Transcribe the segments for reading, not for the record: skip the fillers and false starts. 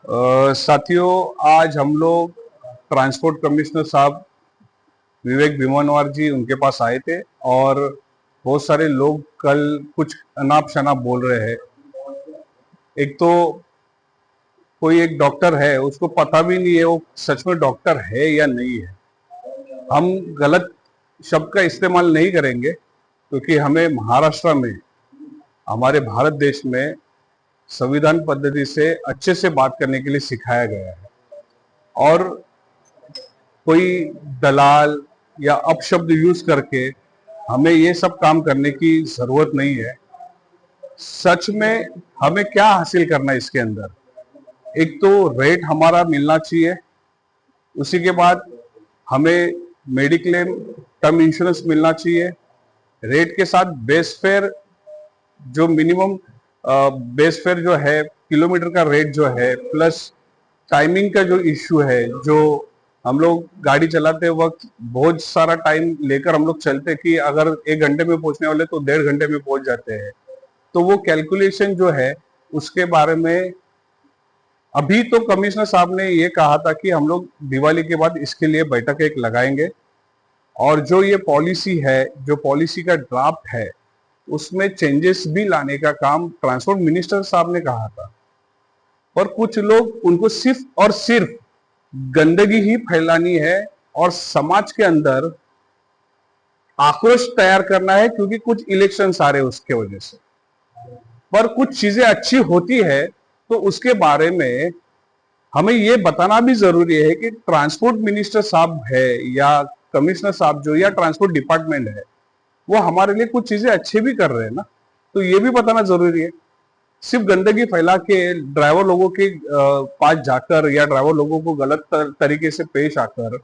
साथियों, आज हम लोग ट्रांसपोर्ट कमिश्नर साहब विवेक भीमनवार जी उनके पास आए थे और बहुत सारे लोग कल कुछ अनाप शनाप बोल रहे हैं। एक तो कोई एक डॉक्टर है, उसको पता भी नहीं है वो सच में डॉक्टर है या नहीं है। हम गलत शब्द का इस्तेमाल नहीं करेंगे क्योंकि हमें महाराष्ट्र में, हमारे भारत देश में संविधान पद्धति से अच्छे से बात करने के लिए सिखाया गया है। और कोई दलाल या अपशब्द यूज करके हमें ये सब काम करने की जरूरत नहीं है। सच में हमें क्या हासिल करना है इसके अंदर? एक तो रेट हमारा मिलना चाहिए, उसी के बाद हमें मेडिक्लेम टर्म इंश्योरेंस मिलना चाहिए। रेट के साथ बेस फेयर, जो मिनिमम बेस फेयर जो है, किलोमीटर का रेट जो है, प्लस टाइमिंग का जो इश्यू है, जो हम लोग गाड़ी चलाते वक्त बहुत सारा टाइम लेकर हम लोग चलते कि अगर 1 घंटे में पहुंचने वाले तो 1.5 घंटे में पहुंच जाते हैं। तो वो कैलकुलेशन जो है उसके बारे में अभी तो कमिश्नर साहब ने ये कहा था कि हम लोग दिवाली के बाद इसके लिए बैठक एक लगाएंगे और जो ये पॉलिसी है, जो पॉलिसी का ड्राफ्ट है, उसमें चेंजेस भी लाने का काम ट्रांसपोर्ट मिनिस्टर साहब ने कहा था। और कुछ लोग, उनको सिर्फ और सिर्फ गंदगी ही फैलानी है और समाज के अंदर आक्रोश तैयार करना है क्योंकि कुछ इलेक्शंस आ रहे हैं उसके वजह से। पर कुछ चीजें अच्छी होती है तो उसके बारे में हमें ये बताना भी जरूरी है कि ट्रांसपोर्ट मिनिस्टर साहब है या कमिश्नर साहब जो या ट्रांसपोर्ट डिपार्टमेंट है, वो हमारे लिए कुछ चीजें अच्छी भी कर रहे हैं ना, तो ये भी बताना जरूरी है। सिर्फ गंदगी फैला के ड्राइवर लोगों के पास जाकर या ड्राइवर लोगों को गलत तरीके से पेश आकर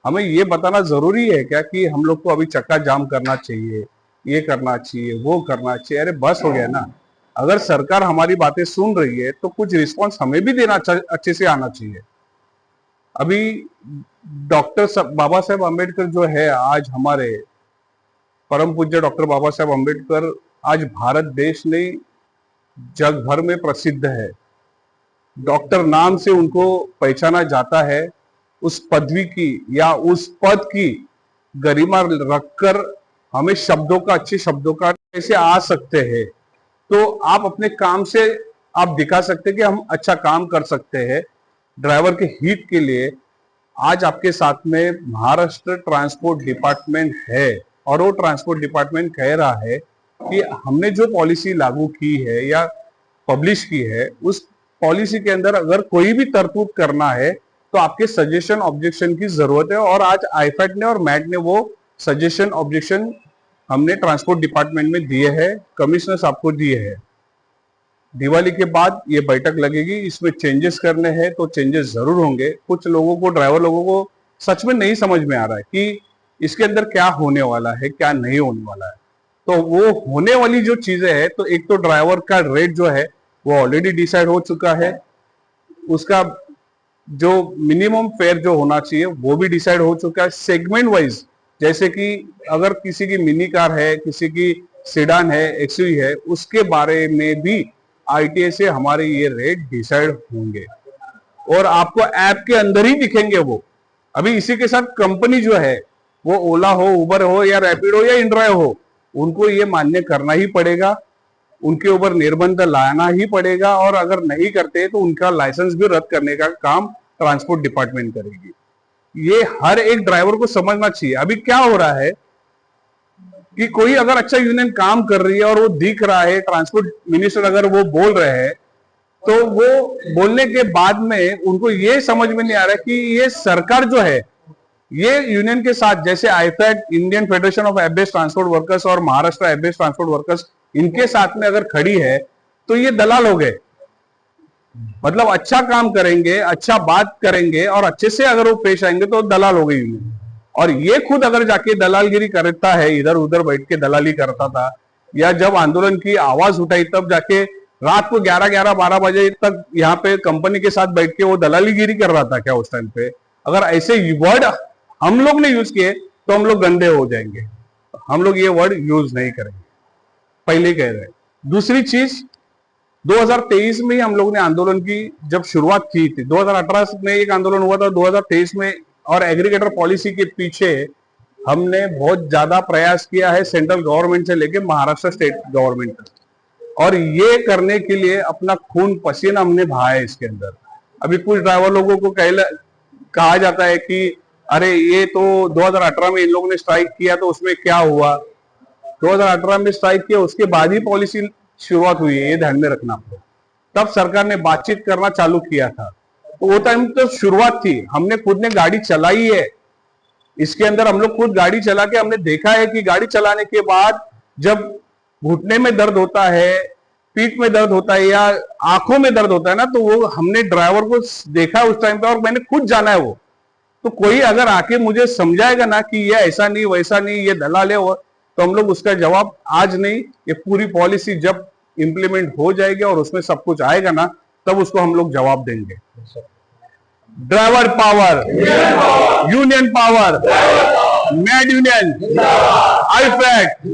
हमें ये बताना जरूरी है क्या कि हम लोग को अभी चक्का जाम करना चाहिए, ये करना चाहिए, वो करना चाहिए? अरे बस हो गया ना। अगर सरकार हमारी बातें सुन रही है तो कुछ रिस्पॉन्स हमें भी देना अच्छे से आना चाहिए। अभी डॉक्टर बाबा साहेब अम्बेडकर जो है, आज हमारे परम पूज्य डॉक्टर बाबा साहेब अम्बेडकर आज भारत देश नहीं जग भर में प्रसिद्ध है। डॉक्टर नाम से उनको पहचाना जाता है। उस पदवी की या उस पद की गरिमा रखकर हमें शब्दों का, अच्छे शब्दों का कैसे आ सकते हैं, तो आप अपने काम से आप दिखा सकते हैं कि हम अच्छा काम कर सकते हैं ड्राइवर के हित के लिए। आज आपके साथ में महाराष्ट्र ट्रांसपोर्ट डिपार्टमेंट है और वो ट्रांसपोर्ट डिपार्टमेंट कह रहा है कि हमने जो पॉलिसी लागू की है या पब्लिश की है, उस पॉलिसी के अंदर अगर कोई भी तरतूद करना है तो आपके सजेशन ऑब्जेक्शन की जरूरत है। और आज आईफैट ने और मैट ने वो सजेशन ऑब्जेक्शन हमने ट्रांसपोर्ट डिपार्टमेंट में दिए हैं, कमिश्नर साहब को दिए हैं। दिवाली के बाद ये बैठक लगेगी, इसमें चेंजेस करने हैं तो चेंजेस जरूर होंगे। कुछ लोगों को, ड्राइवर लोगों को सच में नहीं समझ में आ रहा है कि इसके अंदर क्या होने वाला है, क्या नहीं होने वाला है। तो वो होने वाली जो चीजें हैं, तो एक तो ड्राइवर का रेट जो है वो ऑलरेडी डिसाइड हो चुका है, उसका जो मिनिमम फेयर जो होना चाहिए वो भी डिसाइड हो चुका है सेगमेंट वाइज। जैसे कि अगर किसी की मिनी कार है, किसी की सेडान है, एक्सयूवी है, उसके बारे में भी आरटीए से हमारे ये रेट डिसाइड होंगे और आपको ऐप के अंदर ही दिखेंगे वो। अभी इसी के साथ कंपनी जो है, वो ओला हो, उबर हो या रैपिडो या इंड्राइव हो, उनको ये मान्य करना ही पड़ेगा, उनके ऊपर निर्बंध लाना ही पड़ेगा। और अगर नहीं करते तो उनका लाइसेंस भी रद्द करने का काम ट्रांसपोर्ट डिपार्टमेंट करेगी। ये हर एक ड्राइवर को समझना चाहिए। अभी क्या हो रहा है कि कोई अगर अच्छा यूनियन काम कर रही है और वो दिख रहा है, ट्रांसपोर्ट मिनिस्टर अगर वो बोल रहे हैं, तो वो बोलने के बाद में उनको ये समझ में नहीं आ रहा कि ये सरकार जो है, ये यूनियन के साथ, जैसे IFAT, Indian federation of app based transport workers और महाराष्ट्र एबेस ट्रांसपोर्ट वर्कर्स, इनके साथ में अगर खड़ी है तो ये दलाल हो गए। मतलब अच्छा काम करेंगे, अच्छा बात करेंगे और अच्छे से अगर वो पेश आएंगे तो दलाल हो गए यूनियन। और ये खुद अगर जाके दलालगिरी करता है, इधर उधर बैठ के दलाली करता था, या जब आंदोलन की आवाज उठाई तब जाके रात को 11-12 बजे तक यहाँ पे कंपनी के साथ बैठ के वो दलालीगिरी कर रहा था क्या उस टाइम पे? अगर ऐसे वर्ड हम लोग ने यूज किए तो हम लोग गंदे हो जाएंगे। हम लोग ये वर्ड यूज नहीं करेंगे, पहले कह रहे हैं। दूसरी चीज, 2023 में ही हम लोग ने आंदोलन की जब शुरुआत की थी। 2018 में एक आंदोलन हुआ था, 2023 में, और एग्रीगेटर पॉलिसी के पीछे हमने बहुत ज्यादा प्रयास किया है, सेंट्रल गवर्नमेंट से लेके महाराष्ट्र स्टेट गवर्नमेंट तक। और ये करने के लिए अपना खून पसीना हमने बहाया है इसके अंदर। अभी कुछ ड्राइवर लोगों को कहा जाता है कि अरे ये तो 2018 में इन लोगों ने स्ट्राइक किया तो उसमें क्या हुआ। 2018 में स्ट्राइक किया, उसके बाद ही पॉलिसी शुरुआत हुई है, ये ध्यान में रखना। तब सरकार ने बातचीत करना चालू किया था, तो वो टाइम तो शुरुआत थी। हमने खुद ने गाड़ी चलाई है, इसके अंदर हम लोग खुद गाड़ी चला के हमने देखा है कि गाड़ी चलाने के बाद जब घुटने में दर्द होता है, पीठ में दर्द होता है या आंखों में दर्द होता है ना, तो वो हमने ड्राइवर को देखा उस टाइम पे और मैंने खुद जाना है वो। तो कोई अगर आके मुझे समझाएगा ना कि ये ऐसा नहीं वैसा नहीं, ये दलाल है, तो हम लोग उसका जवाब आज नहीं, ये पूरी पॉलिसी जब इंप्लीमेंट हो जाएगी और उसमें सब कुछ आएगा ना, तब उसको हम लोग जवाब देंगे। ड्राइवर पावर, यूनियन पावर, मैड यूनियन, आईफैक्ट।